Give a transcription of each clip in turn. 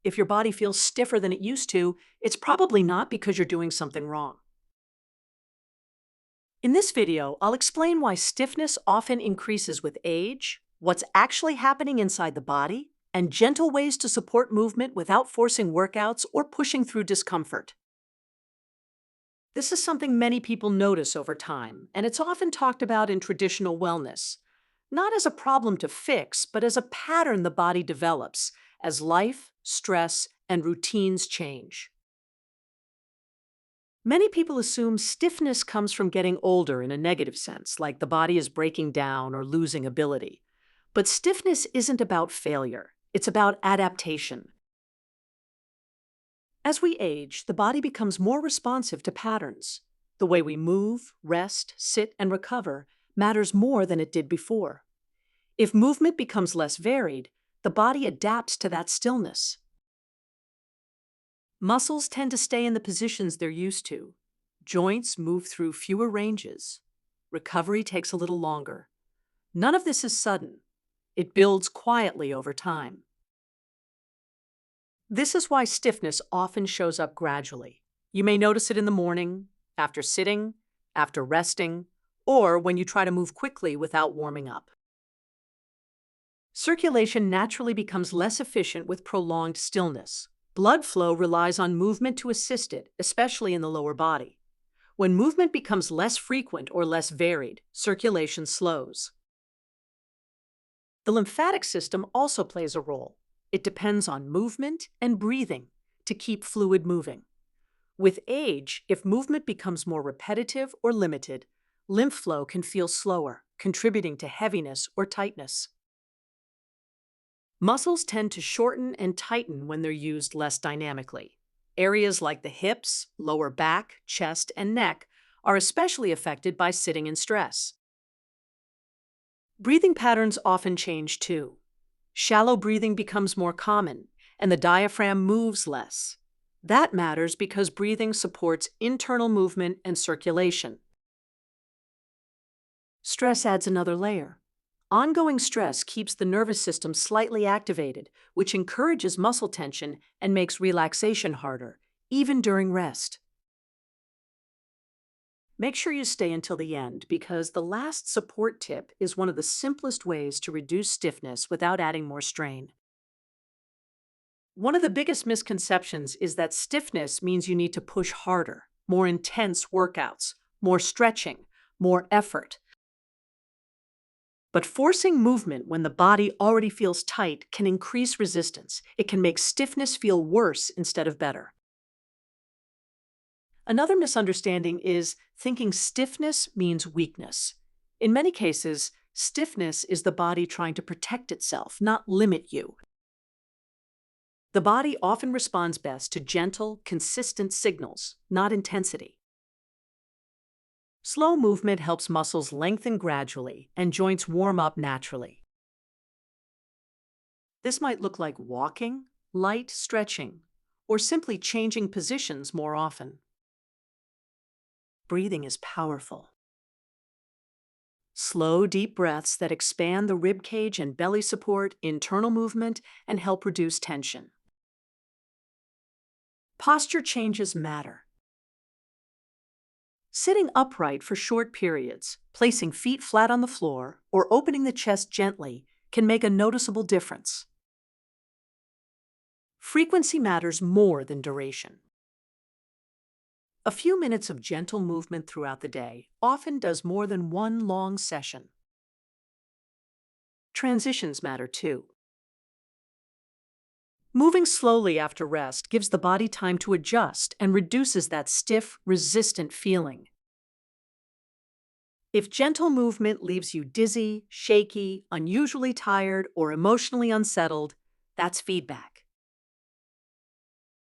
If your body feels stiffer than it used to, it's probably not because you're doing something wrong. In this video, I'll explain why stiffness often increases with age, what's actually happening inside the body, and gentle ways to support movement without forcing workouts or pushing through discomfort. This is something many people notice over time, and it's often talked about in traditional wellness, not as a problem to fix, but as a pattern the body develops as life, stress, and routines change. Many people assume stiffness comes from getting older in a negative sense, like the body is breaking down or losing ability. But stiffness isn't about failure, it's about adaptation. As we age, the body becomes more responsive to patterns. The way we move, rest, sit, and recover matters more than it did before. If movement becomes less varied, the body adapts to that stillness. Muscles tend to stay in the positions they're used to. Joints move through fewer ranges. Recovery takes a little longer. None of this is sudden. It builds quietly over time. This is why stiffness often shows up gradually. You may notice it in the morning, after sitting, after resting, or when you try to move quickly without warming up. Circulation naturally becomes less efficient with prolonged stillness. Blood flow relies on movement to assist it, especially in the lower body. When movement becomes less frequent or less varied, circulation slows. The lymphatic system also plays a role. It depends on movement and breathing to keep fluid moving. With age, if movement becomes more repetitive or limited, lymph flow can feel slower, contributing to heaviness or tightness. Muscles tend to shorten and tighten when they're used less dynamically. Areas like the hips, lower back, chest, and neck are especially affected by sitting and stress. Breathing patterns often change too. Shallow breathing becomes more common, and the diaphragm moves less. That matters because breathing supports internal movement and circulation. Stress adds another layer. Ongoing stress keeps the nervous system slightly activated, which encourages muscle tension and makes relaxation harder, even during rest. Make sure you stay until the end because the last support tip is one of the simplest ways to reduce stiffness without adding more strain. One of the biggest misconceptions is that stiffness means you need to push harder, more intense workouts, more stretching, more effort. But forcing movement when the body already feels tight can increase resistance. It can make stiffness feel worse instead of better. Another misunderstanding is thinking stiffness means weakness. In many cases, stiffness is the body trying to protect itself, not limit you. The body often responds best to gentle, consistent signals, not intensity. Slow movement helps muscles lengthen gradually and joints warm up naturally. This might look like walking, light stretching, or simply changing positions more often. Breathing is powerful. Slow, deep breaths that expand the rib cage and belly support internal movement and help reduce tension. Posture changes matter. Sitting upright for short periods, placing feet flat on the floor, or opening the chest gently can make a noticeable difference. Frequency matters more than duration. A few minutes of gentle movement throughout the day often does more than one long session. Transitions matter too. Moving slowly after rest gives the body time to adjust and reduces that stiff, resistant feeling. If gentle movement leaves you dizzy, shaky, unusually tired, or emotionally unsettled, that's feedback.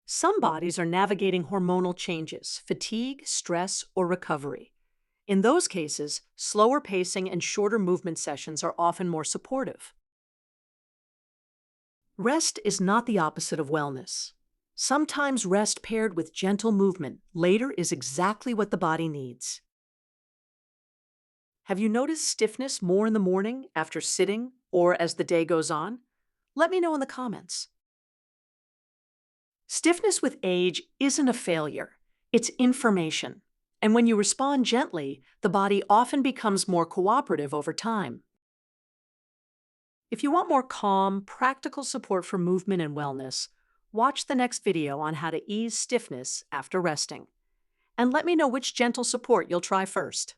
Some bodies are navigating hormonal changes, fatigue, stress, or recovery. In those cases, slower pacing and shorter movement sessions are often more supportive. Rest is not the opposite of wellness. Sometimes rest paired with gentle movement later is exactly what the body needs. Have you noticed stiffness more in the morning, after sitting, or as the day goes on? Let me know in the comments. Stiffness with age isn't a failure, it's information. And when you respond gently, the body often becomes more cooperative over time. If you want more calm, practical support for movement and wellness, watch the next video on how to ease stiffness after resting. And let me know which gentle support you'll try first.